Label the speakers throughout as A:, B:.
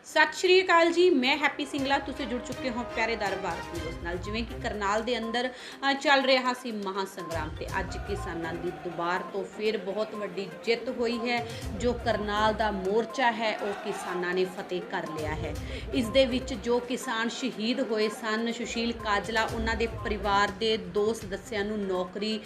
A: सत श्री अकाल जी, मैं हैप्पी सिंगला। तुसीं जुड़ चुके हो प्यारे दरबार न्यूज़ नाल। जिवें कि करनाल दे अंदर चल रहा सी महासंग्राम ते अज किसानां दी दुबार तो फिर बहुत वड्डी जित हुई है। जो करनाल दा मोर्चा है वो किसानां ने फतेह कर लिया है। इस दे विच जो किसान शहीद होए सन, सुशील काजला उन्हां दे परिवार दे 2 सदस्यां नूं नौकरी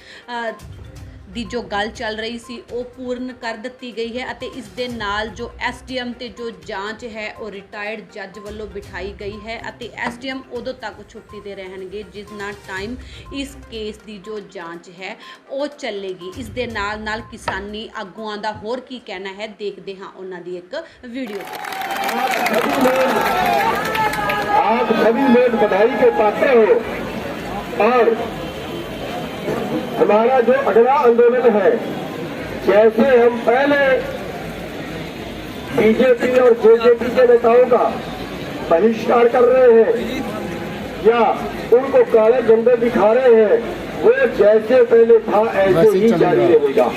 A: दी जो गल चल रही सी वो पूर्ण कर दी गई है। अते इस दे नाल जो SDM ते जो जांच है वो रिटायर्ड जज वालों बिठाई गई है। अते SDM उदों तक छुट्टी ते रहणगे जितना टाइम इस केस दी जो जांच है वो चलेगी। इस दे नाल नाल किसानी आगुआं दा होर की कहना है, देखते हाँ उन्हां दी एक वीडियो।
B: आप सभी लोग बधाई के पात्र हो और हमारा जो अगला आंदोलन है, जैसे हम पहले बीजेपी और जेजेपी के नेताओं का बहिष्कार कर रहे हैं या उनको काले झंडे दिखा रहे हैं, वो जैसे पहले था ऐसे ही जारी रहेगा।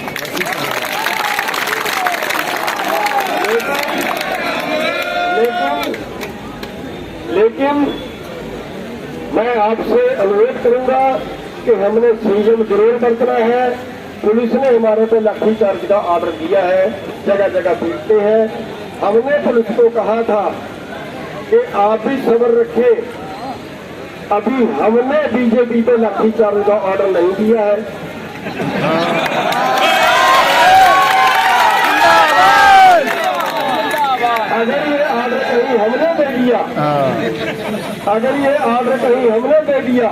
B: लेकिन मैं आपसे अनुरोध करूंगा कि हमने संयम जरूर बरतना है। पुलिस ने हमारे पे लाठीचार्ज का ऑर्डर दिया है, जगह जगह पीटते हैं। हमने पुलिस को कहा था कि आप भी सब्र रखें, अभी हमने बीजेपी पे लाठीचार्ज का ऑर्डर नहीं दिया है। अगर ये ऑर्डर कहीं हमने दे दिया, अगर ये ऑर्डर कहीं हमने दे दिया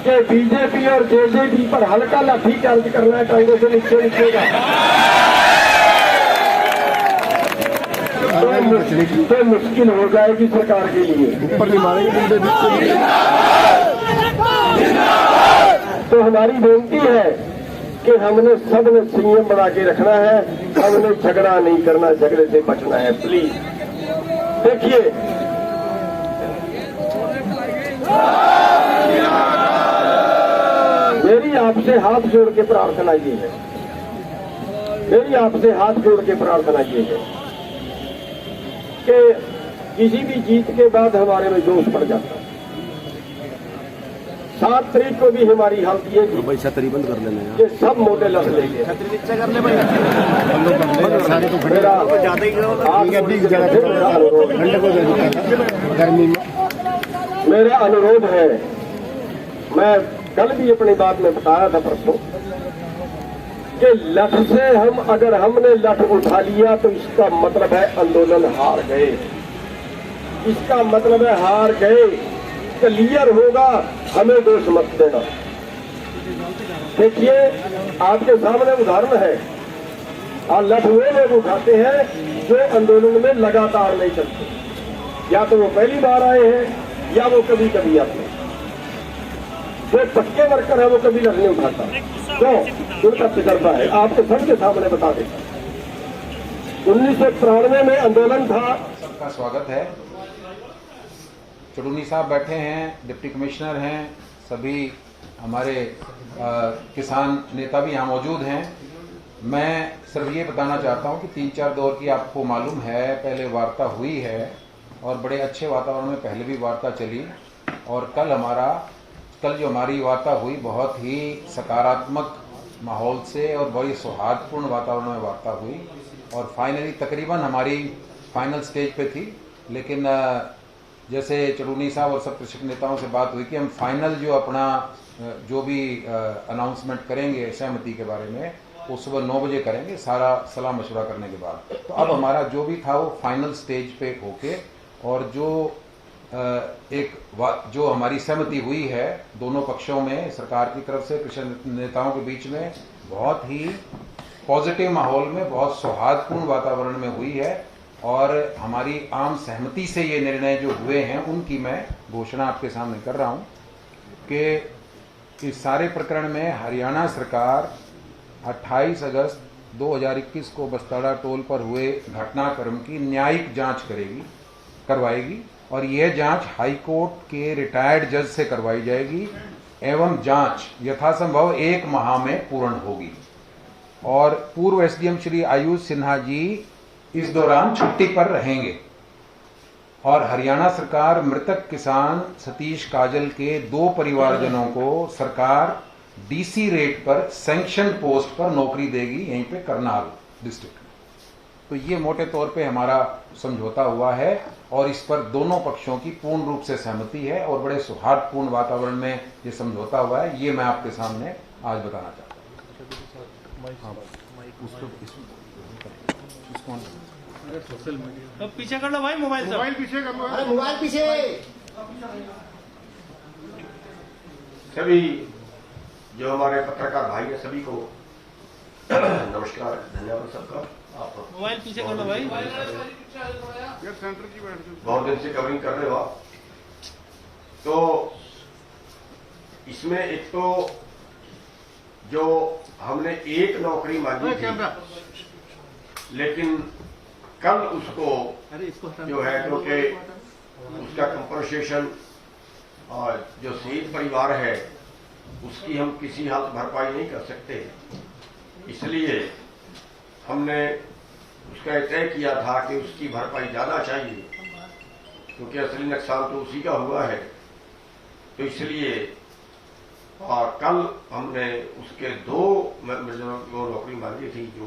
B: कि बीजेपी और जेजेपी पर हल्का लाठी चार्ज करना चाहिए से नीचे नीचेगा, तो मुश्किल हो जाएगी सरकार के लिए। तो हमारी बेनती है कि हमने सबने संयम बना के रखना है, हमने झगड़ा नहीं करना, झगड़े से बचना है। प्लीज देखिए, मेरी आपसे हाथ जोड़ के प्रार्थना ये है, मेरी आपसे हाथ जोड़ के प्रार्थना ये है कि किसी भी जीत के बाद हमारे में जोश पड़ जाता है। 7 तारीख को भी हमारी हालत ये थी
C: छतरी बंद कर लेना
B: कि सब मोटे लग लेंगे। मेरा अनुरोध है, मैं कल भी अपनी बात में बताया था परसों, कि लठ से हम अगर हमने लठ उठा लिया तो इसका मतलब है आंदोलन हार गए, इसका मतलब है हार गए। क्लियर होगा, हमें दोष मत देना। देखिए आपके सामने उदाहरण है, और लठ वे लोग उठाते हैं जो आंदोलन में लगातार नहीं चलते, या तो वो पहली बार आए हैं या वो कभी कभी आते हैं। जो पक्के वर्कर है वो कभी लठ नहीं उठाता, तो उनका तजर्बा है, आपके सबके सामने बता देता। 1993 में आंदोलन था।
D: सबका स्वागत है। चुड़ूनी साहब बैठे हैं, डिप्टी कमिश्नर हैं, सभी हमारे किसान नेता भी यहाँ मौजूद हैं। मैं सिर्फ ये बताना चाहता हूँ कि 3-4 दौर की आपको मालूम है, पहले वार्ता हुई है और बड़े अच्छे वातावरण में पहले भी वार्ता चली, और कल जो हमारी वार्ता हुई बहुत ही सकारात्मक माहौल से और बड़ी सौहार्दपूर्ण वातावरण में वार्ता हुई, और फाइनली तकरीबन हमारी फाइनल स्टेज पे थी। लेकिन जैसे चुड़ूनी साहब और सब कृषक नेताओं से बात हुई कि हम फाइनल जो अपना जो भी अनाउंसमेंट करेंगे सहमति के बारे में, वो सुबह 9 बजे करेंगे, सारा सलाह मशवरा करने के बाद। तो अब हमारा जो भी था वो फाइनल स्टेज पे होके, और जो हमारी सहमति हुई है दोनों पक्षों में, सरकार की तरफ से कृषक नेताओं के बीच में, बहुत ही पॉजिटिव माहौल में, बहुत सौहार्दपूर्ण वातावरण में हुई है, और हमारी आम सहमति से ये निर्णय जो हुए हैं उनकी मैं घोषणा आपके सामने कर रहा हूं कि इस सारे प्रकरण में हरियाणा सरकार 28 अगस्त 2021 को बस्ताड़ा टोल पर हुए घटनाक्रम की न्यायिक जांच करवाएगी, और यह जांच हाई कोर्ट के रिटायर्ड जज से करवाई जाएगी, एवं जांच यथासंभव 1 माह में पूर्ण होगी। और पूर्व SDM श्री आयुष सिन्हा जी इस दौरान छुट्टी पर रहेंगे। और हरियाणा सरकार मृतक किसान सतीश काजल के 2 परिवारजनों को सरकार डीसी रेट पर सैंक्शन पोस्ट पर नौकरी देगी यहीं पे करनाल डिस्ट्रिक्ट में। तो ये मोटे तौर पे हमारा समझौता हुआ है और इस पर दोनों पक्षों की पूर्ण रूप से सहमति है और बड़े सौहार्दपूर्ण वातावरण में ये समझौता हुआ है। ये मैं आपके सामने आज बताना चाहता हूँ।
C: अब पीछे कर लो भाई, मोबाइल पीछे कर लो।
E: अरे मोबाइल पीछे।
B: सभी जो हमारे पत्रकार भाई हैं सभी को नमस्कार, धन्यवाद सबका। आप
C: मोबाइल पीछे कर लो भाई।
B: बहुत दिन से कवरिंग कर रहे हो आप। तो इसमें एक तो जो हमने एक नौकरी मांगी थी, लेकिन कल उसको जो है क्योंकि उसका कंपनसेशन और जो शहीद परिवार है उसकी हम किसी हालत भरपाई नहीं कर सकते, इसलिए हमने उसका तय किया था कि उसकी भरपाई ज्यादा चाहिए क्योंकि असली नुकसान तो उसी का हुआ है। तो इसलिए कल हमने उसके 2 नौकरी मांगी थी जो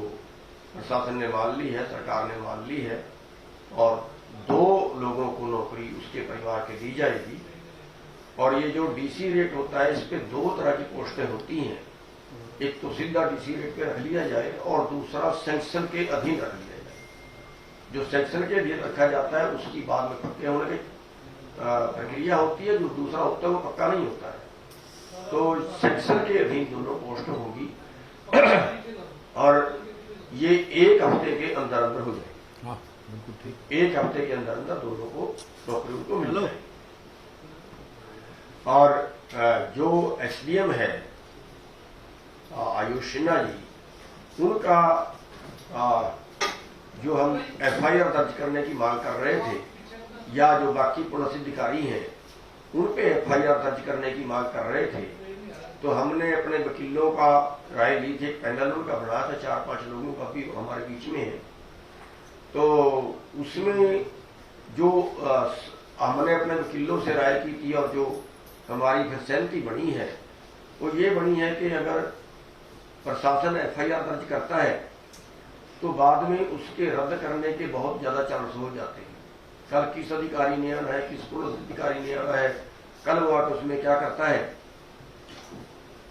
B: प्रशासन ने मान ली है, सरकार ने मान ली है, और 2 लोगों को नौकरी उसके परिवार के दी जाएगी। और ये जो डीसी रेट होता है इस पे 2 तरह की पोस्टें होती हैं, एक तो सीधा डीसी रेट पे रख लिया जाए और दूसरा सैंक्शन के अधीन रख लिया जाए। जो सैंक्शन के अधीन रखा जाता है उसकी बाद में पक्के होने की प्रक्रिया होती है, जो दूसरा होता है वो पक्का नहीं होता है। तो सैंक्शन के अधीन दोनों पोस्ट होगी और ये 1 हफ्ते के अंदर अंदर हो जाएगी।
D: हाँ, बिल्कुल ठीक।
B: 1 हफ्ते के अंदर अंदर दोनों को नौकरी उनको मिल जाएगी। और जो एसडीएम है आयुष सिन्हा जी, उनका जो हम एफआईआर दर्ज करने की मांग कर रहे थे या जो बाकी पुलिस अधिकारी हैं उन पे एफआईआर दर्ज करने की मांग कर रहे थे, तो हमने अपने वकीलों का राय ली थी, एक पैनल उनका बनाया था 4-5 लोगों का भी हमारे बीच में है। तो उसमें जो हमने अपने वकीलों से राय की थी और जो हमारी फिर सहमति बनी है वो ये बनी है कि अगर प्रशासन एफआईआर दर्ज करता है तो बाद में उसके रद्द करने के बहुत ज्यादा चांस हो जाते हैं। कल किस अधिकारी ने आना है, किस पुलिस अधिकारी ने आना है, कल वो आकर उसमें क्या करता है,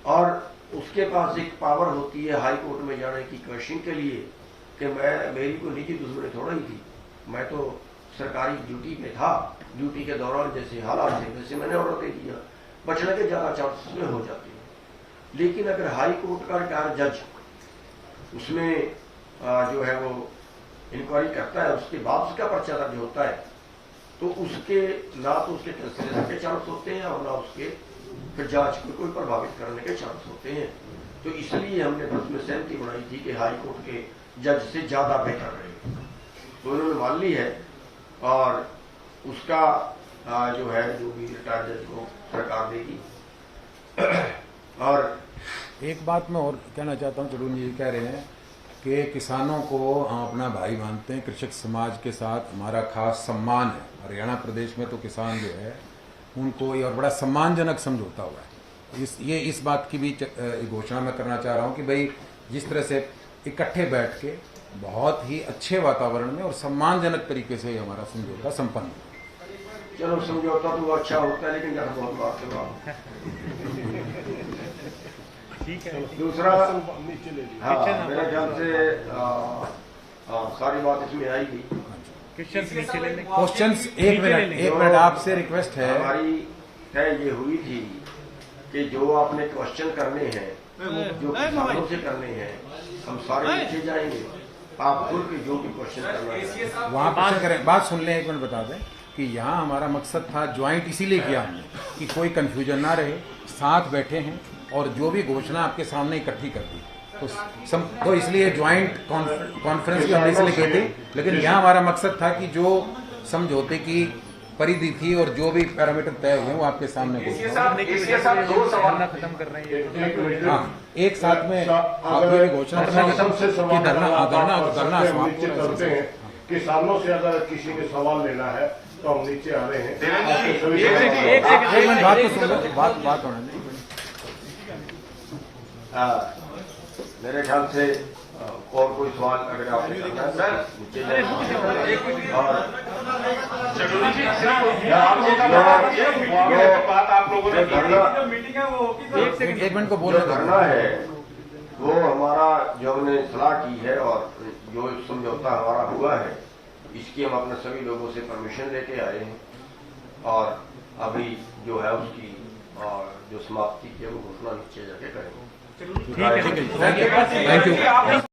B: और उसके पास एक पावर होती है हाई कोर्ट में जाने की क्वेश्चन के लिए कि मेरी कोई निजी दुश्मनी थोड़ा ही थी, मैं तो सरकारी ड्यूटी पे था, ड्यूटी के दौरान जैसे हालात थे वैसे मैंने ऑर्डर दे दिया, बचने के ज्यादा चांसेस में हो जाते हैं। लेकिन अगर हाई कोर्ट का रिटायर्ड जज उसमें जो है वो इंक्वायरी करता है, उसके बाद उसका पर्चा दर्ज होता है, तो उसके ना तो उसके कैंसिलेशन के चांस होते हैं और ना उसके फिर जांच को कोई प्रभावित करने के चांस होते हैं। तो इसलिए हमने बस में सहमति बनाई थी कि हाई कोर्ट के जज से ज्यादा बेहतर रहेगा, तो उन्होंने मान ली है और उसका जो है जो भी रिटायर्ड जज को सरकार देगी। और
D: एक बात मैं और कहना चाहता हूँ, चलून जी कह रहे हैं कि किसानों को हम अपना भाई मानते हैं, कृषक समाज के साथ हमारा खास सम्मान है। हरियाणा प्रदेश में तो किसान जो है उनको ये और बड़ा सम्मानजनक समझौता हुआ है। इस बात की भी घोषणा मैं करना चाह रहा हूँ कि भाई जिस तरह से इकट्ठे बैठ के बहुत ही अच्छे वातावरण में और सम्मानजनक तरीके से हमारा समझौता संपन्न हुआ।
B: चलो समझौता तो अच्छा होता है लेकिन जब बहुत बात है
C: ठीक है।
B: दूसरा हाँ, मेरे ख्याल से सारी बात इसमें आएगी।
D: क्वेश्चंस एक मिनट आपसे रिक्वेस्ट है।
B: हमारी तय ये हुई थी कि जो आपने क्वेश्चन करने हैं जो किसानों से करने हैं हम सारे नीचे जाएंगे, आप खुल के जो भी क्वेश्चन करना है
D: वहाँ पे करें। बात सुन लें, एक मिनट बता दें कि यहाँ हमारा मकसद था ज्वाइंट इसीलिए किया हमने कि कोई कंफ्यूजन ना रहे, साथ बैठे हैं और जो भी घोषणा आपके सामने इकट्ठी कर दी तो इसलिए ज्वाइंट कॉन्फ्रेंस भी हमने इसलिए की थी। लेकिन यहाँ हमारा मकसद था कि जो समझौते की परिधि थी और जो भी पैरामीटर तय हुए वो आपके सामने
C: खत्म कर रहे हैं।
D: हाँ, एक साथ में आप ये घोषणा करना कि धरना
B: करते हैं
E: किसानों से अगर किसी ने सवाल लेना है तो हम नीचे आ रहे हैं।
D: एक मिनट बात तो सुन लो, बात होने दो।
F: मेरे ख्याल से और कोई सवाल अगर आपने करना है सर नीचे जाइए। और
D: एक मिनट को
F: जो
D: बोलने
F: धरना है वो हमारा जो हमने सलाह की है और जो समझौता हमारा हुआ है इसकी हम अपने सभी लोगों से परमिशन लेके आए हैं और अभी जो है उसकी जो समाप्ति की है वो घोषणा नीचे जाके करेंगे।
D: Thank you.